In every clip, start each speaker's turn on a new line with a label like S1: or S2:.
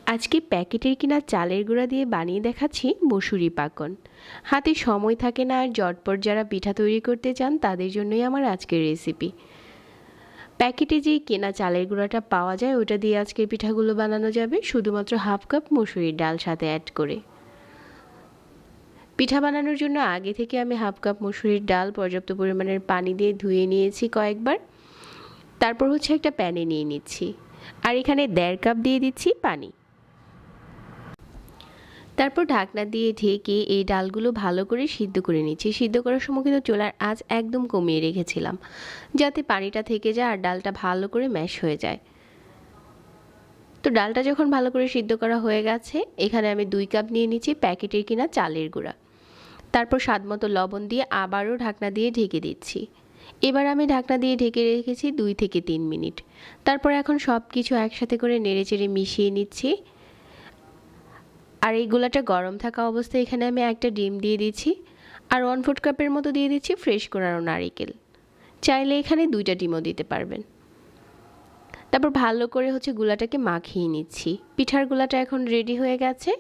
S1: আজকে প্যাকেটের কিনা চালের গুঁড়া দিয়ে বানিয়ে দেখাচ্ছি মসুরি পাকন। হাতে সময় থাকে না আর ঝটপট যারা পিঠা তৈরি করতে চান তাদের জন্যই আমার আজকের রেসিপি। প্যাকেটে যেই কেনা চালের গুঁড়াটা পাওয়া যায় ওটা দিয়ে আজকের পিঠাগুলো বানানো যাবে, শুধুমাত্র হাফ কাপ মসুরির ডাল সাথে অ্যাড করে। পিঠা বানানোর জন্য আগে থেকে আমি হাফ কাপ মসুরির ডাল পর্যাপ্ত পরিমাণের পানি দিয়ে ধুয়ে নিয়েছি কয়েকবার। তারপর একটা প্যানে নিয়ে নিচ্ছি, আর এখানে 1.5 কাপ দিয়ে দিচ্ছি পানি। তারপর ঢাকনা দিয়ে ঢেকে এই ডালগুলো ভালো করে সিদ্ধ করে নিচ্ছি। সিদ্ধ করার সময় কিন্তু চুলার আঁচ একদম কমিয়ে রেখেছিলাম, যাতে পানিটা থেকে যায় আর ডালটা ভালো করে ম্যাশ হয়ে যায়। তো ডালটা যখন ভালো করে সিদ্ধ করা হয়ে গেছে, এখানে আমি 2 কাপ নিয়ে নিচ্ছি প্যাকেটের কিনা চালের গুঁড়া। তারপর স্বাদমতো লবণ দিয়ে আবারও ঢাকনা দিয়ে ঢেকে দিচ্ছি। এবার আমি ঢাকনা দিয়ে ঢেকে রেখেছি 2 থেকে 3 মিনিট। তারপর এখন সব কিছু একসাথে করে নেড়েচেড়ে মিশিয়ে নিচ্ছি। আর এই গোলাটা গরম থাকা অবস্থায় এখানে আমি একটা ডিম দিয়ে দিচ্ছি, আর 1/4 কাপের মতো দিয়ে দিচ্ছি ফ্রেশ কোরানো নারকেল। চাইলে এখানে 2টা ডিমও দিতে পারবেন। তারপর ভালো করে গোলাটাকে মাখিয়ে নিচ্ছি। পিঠার গোলাটা এখন রেডি হয়ে গেছে।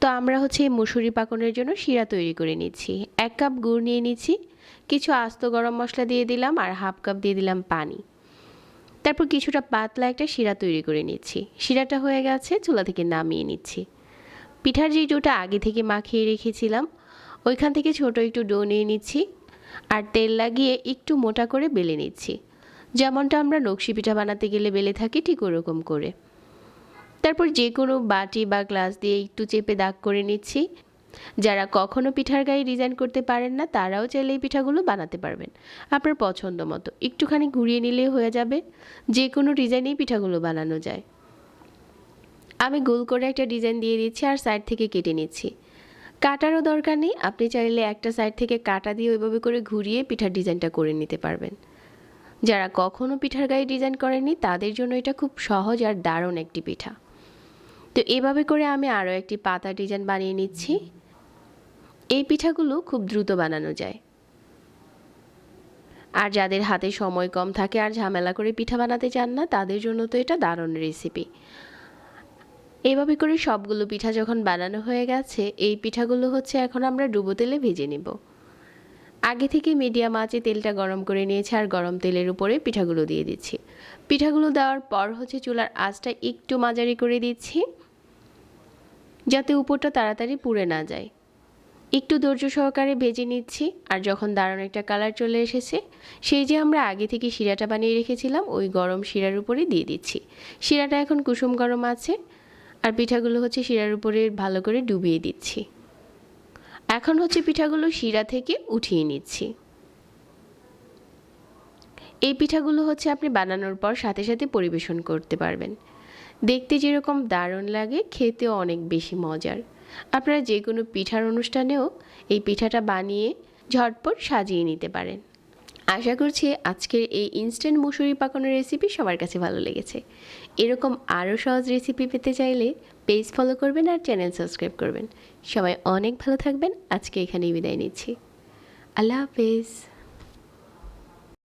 S1: তো আমরা এই মসুরি পাকনের জন্য শিরা তৈরি করে নিচ্ছি। 1 কাপ গুড় নিয়ে নিচ্ছি, কিছু আস্ত গরম মশলা দিয়ে দিলাম, আর হাফ কাপ দিয়ে দিলাম পানি। তারপর কিছুটা পাতলা একটা শিরা তৈরি করে নিচ্ছি। শিরাটা হয়ে গেছে, চুলা থেকে নামিয়ে নিচ্ছি। পিঠার যে ডোটা আগে থেকে মাখিয়ে রেখেছিলাম ওইখান থেকে ছোট একটু ডো নিয়ে নিচ্ছি, আর তেল লাগিয়ে একটু মোটা করে বেলে নিচ্ছি, যেমনটা আমরা নকশি পিঠা বানাতে গেলে বেলে থাকি ঠিক ওরকম করে। তারপর যে কোনো বাটি বা গ্লাস দিয়ে একটু চেপে দাগ করে নিচ্ছি। যারা কখনো পিঠার গায়ে ডিজাইন করতে পারেন না তারাও চাইলে এই পিঠাগুলো বানাতে পারবেন আপনার পছন্দ মতো। একটুখানি ঘুরিয়ে নিলেই হয়ে যাবে, যে কোনো ডিজাইনেই পিঠাগুলো বানানো যায়। আমি গোল করে একটা ডিজাইন দিয়ে দিচ্ছি আর সাইড থেকে কেটে নিচ্ছি। কাটারও দরকার নেই, আপনি চাইলে একটা সাইড থেকে কাটা দিয়ে ওইভাবে করে ঘুরিয়ে পিঠার ডিজাইনটা করে নিতে পারবেন। যারা কখনো পিঠার গায়ে ডিজাইন করেননি তাদের জন্য এটা খুব সহজ আর দারুণ একটি পিঠা। তো এভাবে করে আমি আরও একটি পাতা ডিজাইন বানিয়ে নিচ্ছি। এই পিঠাগুলো খুব দ্রুত বানানো যায়, আর যাদের হাতে সময় কম থাকে আর ঝামেলা করে পিঠা বানাতে চান না তাদের জন্য তো এটা দারুণ রেসিপি। এভাবে করে সবগুলো পিঠা যখন বানানো হয়ে গেছে, এই পিঠাগুলো এখন আমরা ডুবো তেলে ভেজে নেব। আগে থেকে মিডিয়াম আঁচে তেলটা গরম করে নিয়েছি, আর গরম তেলের উপরে পিঠাগুলো দিয়ে দিচ্ছি। পিঠাগুলো দেওয়ার পর চুলার আঁচটা একটু মাঝারি করে দিচ্ছি, যাতে উপরটা তাড়াতাড়ি পুড়ে না যায়। একটু ধৈর্য সহকারে ভেজে নিচ্ছি, আর যখন দারুণ একটা কালার চলে এসেছে, সেই যে আমরা আগে থেকে শিরাটা বানিয়ে রেখেছিলাম ওই গরম শিরার উপরে দিয়ে দিচ্ছি। শিরাটা এখন কুসুম গরম আছে, আর পিঠাগুলো শিরার উপরে ভালো করে ডুবিয়ে দিচ্ছি। এখন পিঠাগুলো শিরা থেকে উঠিয়ে নিচ্ছি। এই পিঠাগুলো আপনি বানানোর পর সাথে সাথে পরিবেশন করতে পারবেন। দেখতে যেরকম দারুণ লাগে, খেতেও অনেক বেশি মজার। আপনারা যে কোনো পিঠার অনুষ্ঠানেও এই পিঠাটা বানিয়ে ঝটপট সাজিয়ে নিতে পারেন। আশা করছি আজকের এই ইনস্ট্যান্ট মসুরি পাকানোর রেসিপি সবার কাছে ভালো লেগেছে। এরকম আরও সহজ রেসিপি পেতে চাইলে পেজ ফলো করবেন আর চ্যানেল সাবস্ক্রাইব করবেন। সবাই অনেক ভালো থাকবেন। আজকে এখানেই বিদায় নিচ্ছি। আল্লাহ হাফেজ।